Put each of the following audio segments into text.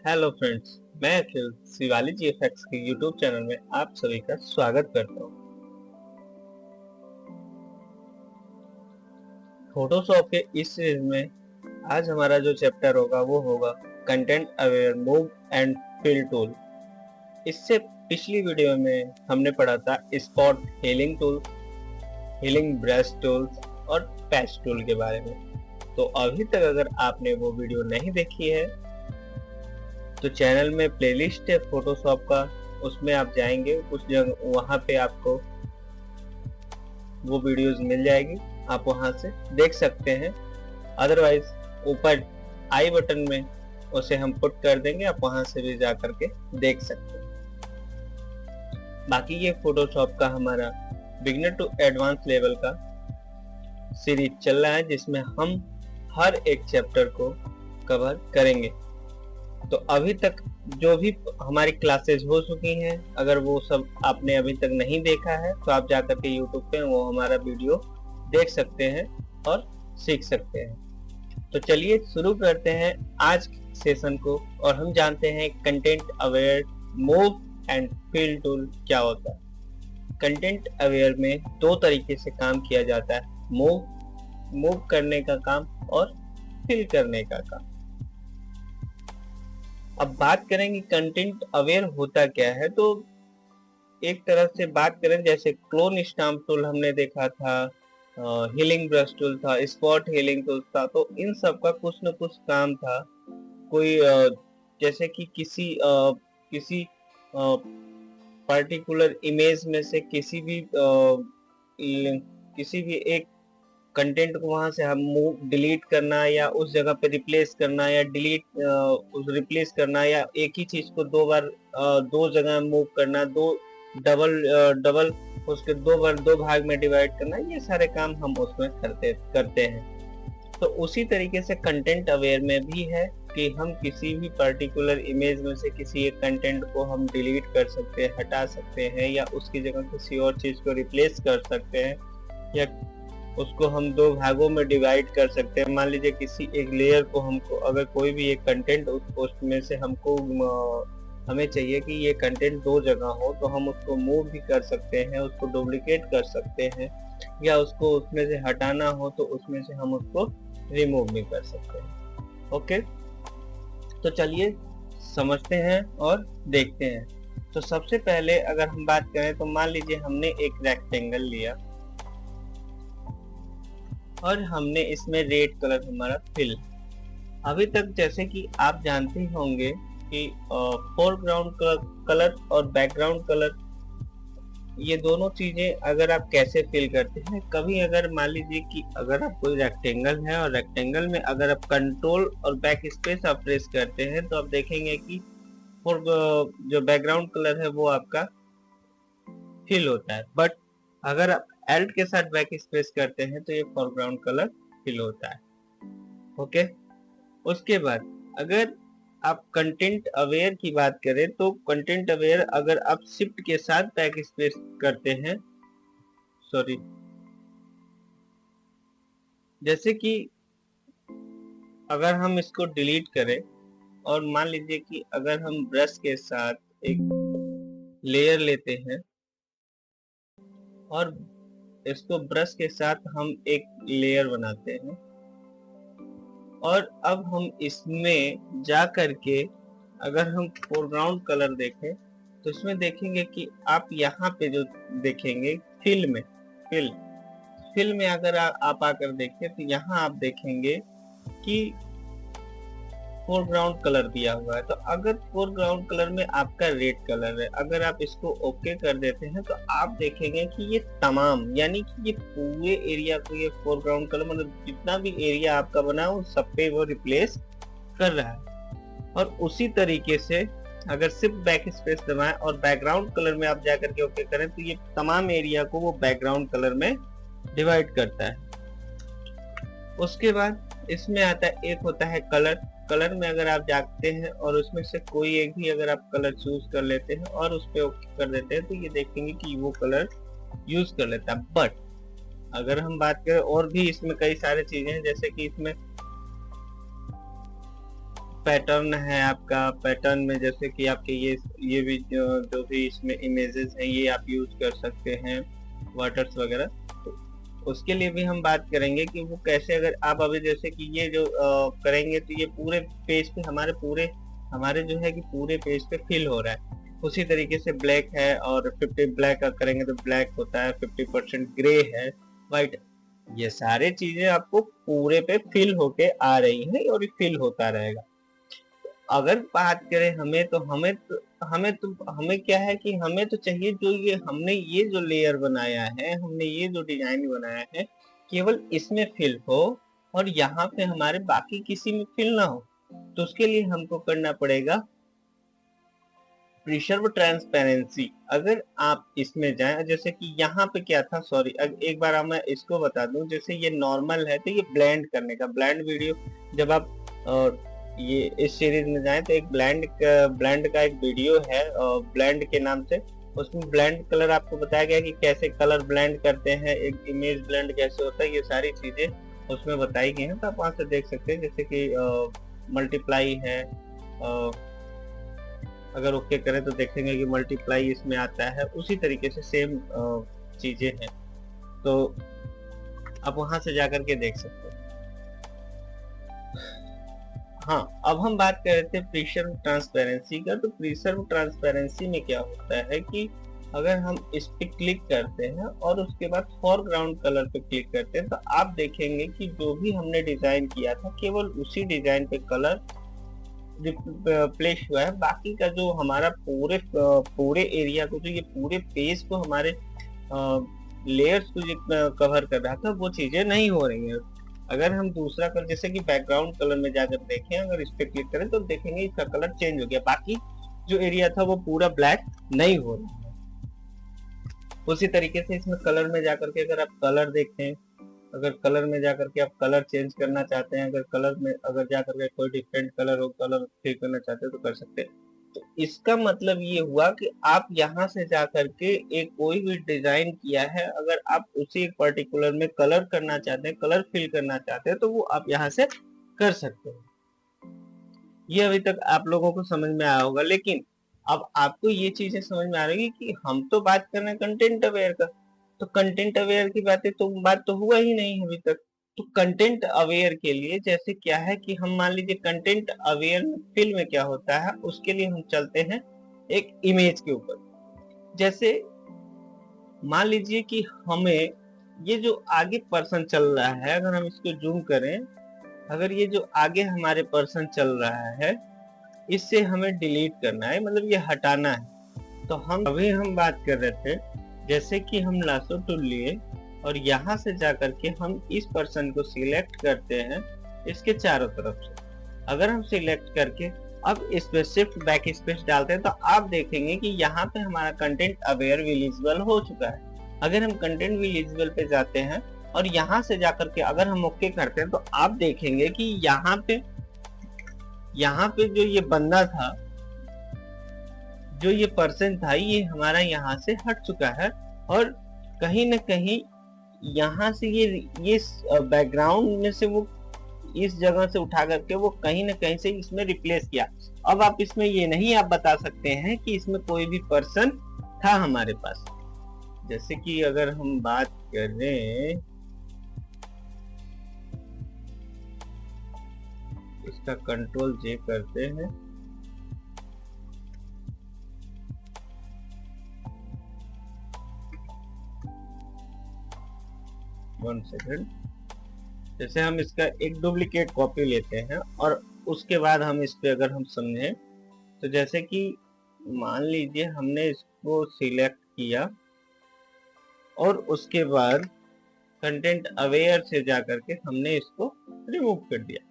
Hello friends, मैं अखिल Shivali GFX के YouTube channel में आप सभी का स्वागत करता हूँ। फोटोशॉप के इस सीरीज में आज हमारा जो चैप्टर होगा वो होगा content aware move and fill tool. इससे पिछली वीडियो में हमने पढ़ा था spot healing tool, healing brush tools और पैच टूल के बारे में। तो अभी तक अगर आपने वो वीडियो नहीं देखी है तो चैनल में प्लेलिस्ट है फोटोशॉप का, उसमें आप जाएंगे, उस जगह वहां पे आपको वो वीडियोस मिल जाएगी, आप वहां से देख सकते हैं। अदरवाइज ऊपर आई बटन में उसे हम पुट कर देंगे, आप वहां से भी जा करके देख सकते हैं। बाकी ये फोटोशॉप का हमारा बिगिनर टू एडवांस लेवल का सीरीज चल रहा है, जिसमें हम हर एक चैप्टर को कवर करेंगे। तो अभी तक जो भी हमारी क्लासेस हो चुकी हैं, अगर वो सब आपने अभी तक नहीं देखा है तो आप जाकर के यूट्यूब पे वो हमारा वीडियो देख सकते हैं और सीख सकते हैं। तो चलिए शुरू करते हैं आज सेशन को और हम जानते हैं content aware move and fill tool क्या होता है। कंटेंट अवेयर में दो तरीके से काम किया जाता है, मूव करने का काम और फिल करने का काम। अब बात करेंगे कंटेंट अवेयर होता क्या है। तो एक तरह से बात करें, जैसे क्लोन स्टैम्प टूल हमने देखा था, हीलिंग ब्रश टूल था, स्पॉट हीलिंग टूल था, तो इन सब का कुछ न कुछ काम था। कोई जैसे कि किसी पर्टिकुलर इमेज में से किसी भी एक कंटेंट को वहां से हम डिलीट करना या उस जगह पे रिप्लेस करना या रिप्लेस करना या एक ही चीज को दो बार दो जगह मूव करना, डबल उसके दो भाग में डिवाइड करना, ये सारे काम हम उसमें करते हैं। तो उसी तरीके से कंटेंट अवेयर में भी है कि हम किसी भी पर्टिकुलर इमेज में से किसी एक कंटेंट को हम डिलीट कर सकते हैं, हटा सकते हैं, या उसकी जगह किसी और चीज को रिप्लेस कर सकते हैं, या उसको हम दो भागों में डिवाइड कर सकते हैं। मान लीजिए किसी एक लेयर को हमको, अगर कोई भी एक कंटेंट उसमें से हमें चाहिए कि ये कंटेंट दो जगह हो, तो हम उसको मूव भी कर सकते हैं, उसको डुप्लीकेट कर सकते हैं, या उसको उसमें से हटाना हो तो उसमें से हम उसको रिमूव भी कर सकते हैं। ओके, तो चलिए समझते हैं और देखते हैं। तो सबसे पहले अगर हम बात करें तो मान लीजिए हमने एक रेक्टेंगल लिया और हमने इसमें रेड कलर हमारा फिल। अभी तक जैसे कि आप जानते होंगे कि फोरग्राउंड कलर और बैकग्राउंड कलर, ये दोनों चीजें अगर आप कैसे फिल करते हैं। कभी अगर मान लीजिए कि अगर आप कोई रेक्टेंगल है और रेक्टेंगल में अगर आप कंट्रोल और बैक स्पेस आप प्रेस करते हैं तो आप देखेंगे कि जो बैकग्राउंड कलर है वो आपका फिल होता है, बट अगर आप एल्ट के साथ बैक स्पेस करते हैं तो ये फोरग्राउंड कलर फिल होता है। ओके, उसके बाद अगर आप कंटेंट अवेयर की बात करें तो कंटेंट अवेयर अगर आप शिफ्ट के साथ बैक स्पेस करते हैं, सॉरी, जैसे कि अगर हम इसको डिलीट करें और मान लीजिए कि अगर हम ब्रश के साथ एक लेयर लेते हैं और इसको ब्रश के साथ हम एक लेयर बनाते हैं, और अब हम इसमें जा करके अगर हम फोरग्राउंड कलर देखें तो इसमें देखेंगे कि आप यहाँ पे जो देखेंगे फिल में अगर आप आकर देखें तो यहाँ आप देखेंगे कि फोरग्राउंड कलर दिया हुआ है। तो अगर फोरग्राउंड कलर में आपका रेड कलर है, अगर आप इसको ओके कर देते हैं तो आप देखेंगे कि ये तमाम, यानी कि ये पूरे एरिया को, ये फोरग्राउंड कलर मतलब जितना भी एरिया आपका बना है उस सब पे वो रिप्लेस कर रहा है। और उसी तरीके से अगर सिर्फ बैक स्पेस दबाएं और बैकग्राउंड कलर में आप जाकर के ओके करें तो ये तमाम एरिया को वो बैकग्राउंड कलर में डिवाइड करता है। उसके बाद इसमें आता है, एक होता है कलर में अगर आप जाते हैं और उसमें से कोई एक भी अगर आप कलर चूज कर लेते हैं और उस पर ओके कर देते हैं तो ये देखेंगे कि वो कलर यूज कर लेता है। बट अगर हम बात करें और भी इसमें कई सारे चीजें हैं, जैसे कि इसमें पैटर्न है आपका, पैटर्न में जैसे कि आपके ये भी जो भी इसमें इमेजेस हैं ये आप यूज कर सकते हैं, वाटर्स वगैरह। तो उसके लिए भी हम बात करेंगे कि वो कैसे, अगर आप अभी जैसे कि ये जो करेंगे तो ये पूरे पेज पे हमारे जो है कि पूरे पेज पे फिल हो रहा है। उसी तरीके से ब्लैक है और 50 ब्लैक करेंगे तो ब्लैक होता है, 50% ग्रे है, व्हाइट, ये सारे चीजें आपको पूरे पे फिल होके आ रही है और फिल होता रहेगा। अगर बात करें हमें क्या है कि हमें तो चाहिए जो हमने ये जो लेयर बनाया है, हमने ये जो डिजाइन बनाया है, केवल इसमें फिल हो और यहाँ पे हमारे बाकी किसी में फिल ना हो। तो उसके लिए हमको करना पड़ेगा प्रिजर्व ट्रांसपेरेंसी। अगर आप इसमें जाएं, जैसे कि यहाँ पे क्या था, सॉरी एक बार मैं इसको बता दूं, जैसे ये नॉर्मल है तो ये ब्लेंड करने का, ब्लेंड वीडियो जब आप ये इस सीरीज में जाएं तो एक ब्लेंड का एक वीडियो है ब्लेंड के नाम से। उसमें ब्लेंड कलर आपको बताया गया कि कैसे कलर ब्लेंड करते हैं, एक इमेज ब्लेंड कैसे होता है, ये सारी चीजें उसमें बताई गई हैं। तो आप वहां से देख सकते हैं, जैसे कि मल्टीप्लाई है, अगर ओके करें तो देखेंगे कि मल्टीप्लाई इसमें आता है, उसी तरीके से सेम चीजें हैं, तो आप वहां से जाकर के देख सकते हैं। हाँ, अब हम बात कर रहे थे प्रिजर्व ट्रांसपेरेंसी का। तो प्रिजर्व ट्रांसपेरेंसी में क्या होता है कि अगर हम इस पे क्लिक करते हैं और उसके बाद फोरग्राउंड कलर पे क्लिक करते हैं तो आप देखेंगे कि जो भी हमने डिजाइन किया था केवल उसी डिजाइन पे कलर रिप्लेस हुआ है। बाकी का जो हमारा पूरे एरिया को, जो ये पूरे पेज को हमारे लेयर्स को कवर कर रहा था, वो चीजें नहीं हो रही है। अगर हम दूसरा कलर जैसे कि बैकग्राउंड कलर में जाकर देखें, अगर इस पे क्लिक करें तो देखेंगे इसका कलर चेंज हो गया, बाकी जो एरिया था वो पूरा ब्लैक नहीं हो रहा है। उसी तरीके से इसमें कलर में जाकर के अगर आप कलर देखें, अगर कलर में जाकर के आप कलर चेंज करना चाहते हैं, अगर कलर में अगर जाकर के कोई डिफरेंट कलर हो, कलर फिल करना चाहते हैं तो कर सकते हैं। तो इसका मतलब ये हुआ कि आप यहाँ से जाकर के एक कोई भी डिजाइन किया है, अगर आप उसी एक पर्टिकुलर में कलर करना चाहते हैं, कलर फिल करना चाहते हैं, तो वो आप यहाँ से कर सकते हैं। ये अभी तक आप लोगों को समझ में आया होगा, लेकिन अब आपको ये चीजें समझ में आ रही है कि हम तो बात कर रहे हैं कंटेंट अवेयर का, तो कंटेंट अवेयर की बात तो हुआ ही नहीं अभी तक। तो कंटेंट अवेयर के लिए जैसे क्या है कि हम मान लीजिए कंटेंट अवेयर फिल में क्या होता है, उसके लिए हम चलते हैं एक इमेज के ऊपर। जैसे मान लीजिए कि हमें ये जो आगे पर्सन चल रहा है, अगर हम इसको जूम करें, अगर ये जो आगे हमारे पर्सन चल रहा है, इससे हमें डिलीट करना है, मतलब ये हटाना है। तो हम बात कर रहे थे जैसे कि हम लासो टूल लिए और यहाँ से जाकर के हम इस पर्सन को सिलेक्ट करते हैं इसके चारों तरफ से। अगर हम सिलेक्ट करके अब इस पे शिफ्ट बैक स्पेस डालते हैं तो आप देखेंगे कि यहाँ पे हमारा कंटेंट अवेयर विजिबल हो चुका है। अगर हम कंटेंट विजिबल पे जाते हैं और यहाँ से जाकर के अगर हम ओके करते हैं तो आप देखेंगे कि यहाँ पे जो ये बंदा था, जो ये पर्सन था, ये हमारा यहाँ से हट चुका है और कहीं न कहीं यहाँ से ये बैकग्राउंड में से वो इस जगह से उठा करके वो कहीं न कहीं से इसमें रिप्लेस किया। अब आप इसमें ये नहीं आप बता सकते हैं कि इसमें कोई भी पर्सन था हमारे पास। जैसे कि अगर हम बात करें, इसका कंट्रोल जे करते हैं, वन सेकेंड। जैसे हम इसका एक डुप्लीकेट कॉपी लेते हैं और उसके बाद हम इस पे अगर हम समझें तो जैसे कि मान लीजिए हमने इसको सिलेक्ट किया और उसके बाद कंटेंट अवेयर से जाकर के हमने इसको रिमूव कर दिया।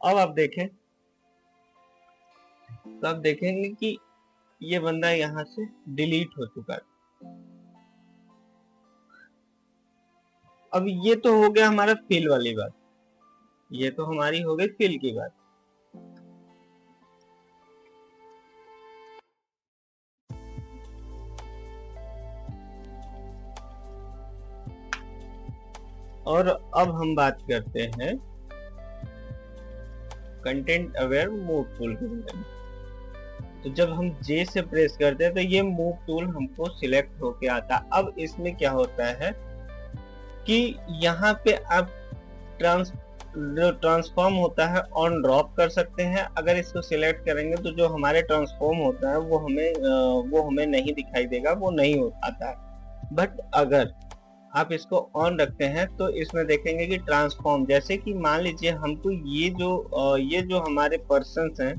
अब आप देखें तो आप देखेंगे कि ये बंदा यहाँ से डिलीट हो चुका है। अब ये तो हो गया हमारा फिल वाली बात, ये तो हमारी हो गई फिल की बात। और अब हम बात करते हैं कंटेंट अवेयर मूव टूल के बारे में। तो जब हम जे से प्रेस करते हैं तो ये मूव टूल हमको सिलेक्ट होके आता है। अब इसमें क्या होता है कि यहाँ पे आप जो ट्रांसफॉर्म होता है ऑन ड्रॉप कर सकते हैं। अगर इसको सिलेक्ट करेंगे तो जो हमारे ट्रांसफॉर्म होता है वो हमें नहीं दिखाई देगा, वो नहीं हो आता है। बट अगर आप इसको ऑन रखते हैं तो इसमें देखेंगे कि ट्रांसफॉर्म, जैसे कि मान लीजिए हमको ये जो हमारे पर्सन्स हैं,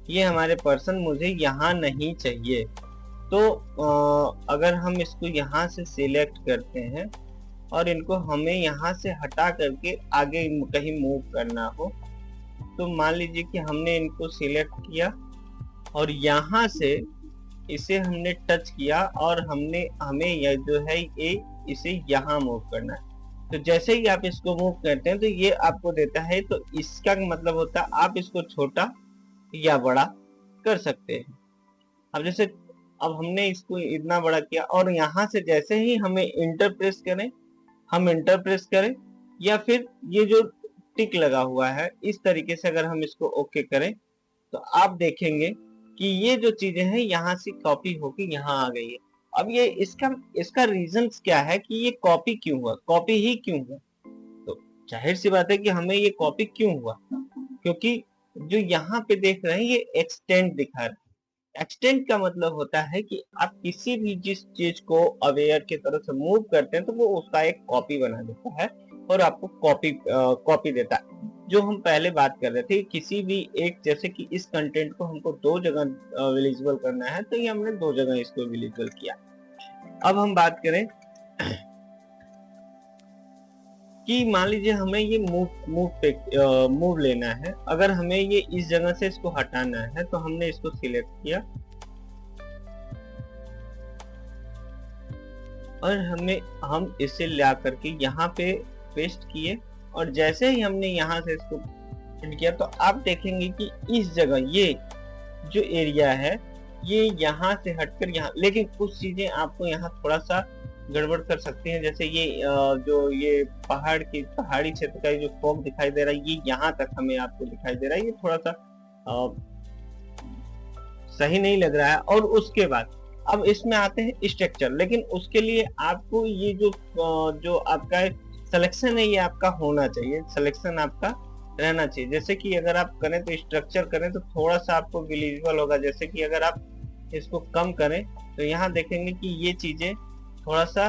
ये हमारे पर्सन मुझे यहाँ नहीं चाहिए, तो अगर हम इसको यहाँ से सिलेक्ट करते हैं और इनको हमें यहाँ से हटा करके आगे कहीं मूव करना हो, तो मान लीजिए कि हमने इनको सिलेक्ट किया और यहाँ से इसे हमने टच किया और हमें यह जो है ये इसे यहाँ मूव करना है। तो जैसे ही आप इसको मूव करते हैं तो ये आपको देता है, तो इसका मतलब होता है आप इसको छोटा या बड़ा कर सकते हैं। अब जैसे अब हमने इसको इतना बड़ा किया और यहाँ से जैसे ही हमें इंटर प्रेस करें, हम इंटर प्रेस करें या फिर ये जो टिक लगा हुआ है इस तरीके से अगर हम इसको ओके करें तो आप देखेंगे कि ये जो चीजें हैं यहाँ से कॉपी होके यहाँ आ गई है। अब ये इसका रीजन क्या है कि ये कॉपी क्यों हुआ, कॉपी ही क्यों हुआ? तो जाहिर सी बात है कि हमें ये कॉपी क्यों हुआ, क्योंकि जो यहाँ पे देख रहे हैं ये एक्सटेंड दिखा रहा है। एक्सटेंड का मतलब होता है कि आप किसी भी जिस चीज को अवेयर की तरफ से मूव करते हैं तो वो उसका एक कॉपी बना देता है और आपको कॉपी देता है। जो हम पहले बात कर रहे थे, किसी भी एक, जैसे कि इस कंटेंट को हमको दो जगह विजिबल करना है तो ये हमने दो जगह इसको विजिबल किया। अब हम बात करें कि मान लीजिए हमें ये मूव लेना है, अगर हमें ये इस जगह से इसको हटाना है तो हमने इसको सिलेक्ट किया और हम इसे ला करके यहाँ पे पेस्ट किए और जैसे ही हमने यहाँ से इसको प्रिंट किया तो आप देखेंगे कि इस जगह ये जो एरिया है ये यहाँ से हटकर यहाँ, लेकिन कुछ चीजें आपको यहाँ थोड़ा सा गड़बड़ कर सकती हैं। जैसे ये जो ये पहाड़ी क्षेत्र का जो फॉग दिखाई दे रहा है ये यहाँ तक हमें आपको दिखाई दे रहा है, ये थोड़ा सा सही नहीं लग रहा है। और उसके बाद अब इसमें आते हैं स्ट्रक्चर, लेकिन उसके लिए आपको ये जो आपका सिलेक्शन है ये आपका होना चाहिए, सिलेक्शन आपका रहना चाहिए। जैसे कि अगर आप करें तो स्ट्रक्चर करें तो थोड़ा सा आपको विजिबल होगा। जैसे कि अगर आप इसको कम करें तो यहाँ देखेंगे कि ये चीजें थोड़ा सा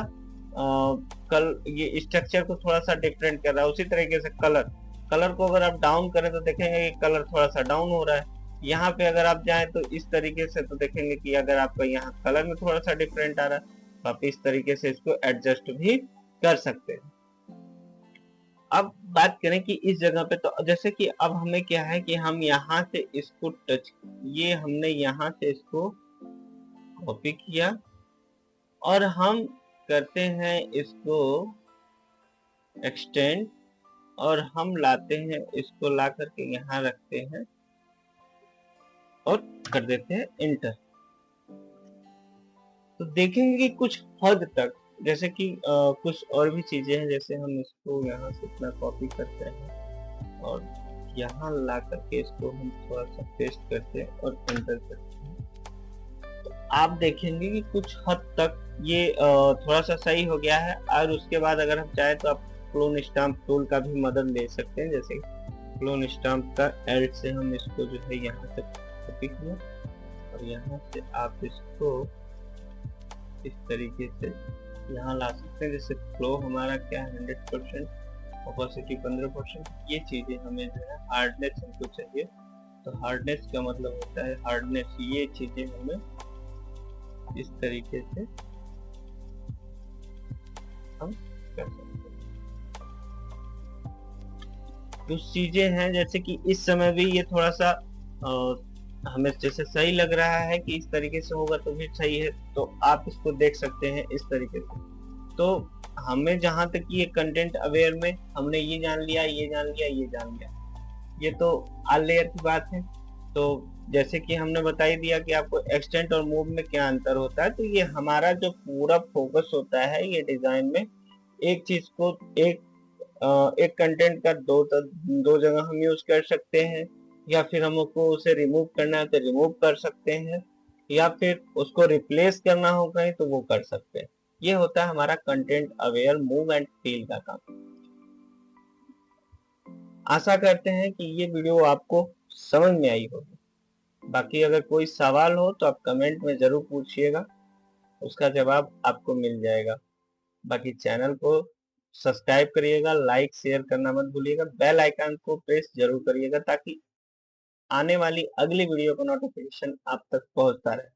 ये स्ट्रक्चर को थोड़ा सा डिफरेंट कर रहा है। उसी तरीके से कलर को अगर आप डाउन करें तो देखेंगे कि कलर थोड़ा सा डाउन हो रहा है। यहाँ पे अगर आप जाएं तो इस तरीके से तो देखेंगे कि अगर आपका यहाँ कलर में थोड़ा सा डिफरेंट आ रहा है तो आप इस तरीके से इसको एडजस्ट भी कर सकते हैं। अब बात करें कि इस जगह पे, तो जैसे कि अब हमें क्या है कि हम यहाँ से इसको ये हमने यहाँ से इसको कॉपी किया और हम करते हैं इसको एक्सटेंड और हम लाते हैं इसको ला करके यहाँ रखते हैं और कर देते हैं इंटर। तो देखेंगे कि कुछ हद तक, जैसे कि कुछ और भी चीजें हैं, जैसे हम इसको यहाँ से इतना कॉपी करते हैं और यहाँ ला करके इसको हम थोड़ा सा पेस्ट करते हैं और एंटर करते हैं। तो आप देखेंगे कि कुछ हद तक ये थोड़ा सा सही हो गया है। और उसके बाद अगर हम चाहें तो आप क्लोन स्टाम्प टूल का भी मदद ले सकते हैं। जैसे क्लोन स्टाम्प का एल से हम इसको जो है यहाँ से कॉपी किया और यहाँ से आप इसको इस तरीके से यहाँ ला सकते हैं। जैसे फ्लो हमारा क्या है 100%, ओपेसिटी 15%, ये चीजें हमें जो है हार्डनेस हमको चाहिए। तो हार्डनेस का मतलब होता है हार्डनेस, ये चीजें हमें इस तरीके से हम कर सकते हैं। कुछ चीजें हैं जैसे कि इस समय भी ये थोड़ा सा हमें जैसे सही लग रहा है कि इस तरीके से होगा तो भी सही है, तो आप इसको देख सकते हैं इस तरीके से। तो हमें जहां तक ये कंटेंट अवेयर में हमने ये जान लिया, ये जान लिया, ये जान लिया, ये तो ऑल लेयर की बात है। तो जैसे कि हमने बता ही दिया कि आपको एक्सटेंड और मूव में क्या अंतर होता है। तो ये हमारा जो पूरा फोकस होता है ये डिजाइन में, एक चीज को एक कंटेंट का दो जगह हम यूज कर सकते हैं। या फिर हमको उसे रिमूव करना है तो रिमूव कर सकते हैं, या फिर उसको रिप्लेस करना हो कहीं तो वो कर सकते हैं। ये होता है हमारा content aware move and feel का काम। आशा करते हैं कि ये वीडियो आपको समझ में आई होगी। बाकी अगर कोई सवाल हो तो आप कमेंट में जरूर पूछिएगा, उसका जवाब आपको मिल जाएगा। बाकी चैनल को सब्सक्राइब करिएगा, लाइक शेयर करना मत भूलिएगा, बेल आइकन को प्रेस जरूर करिएगा ताकि आने वाली अगली वीडियो का नोटिफिकेशन आप तक पहुंचता रहे।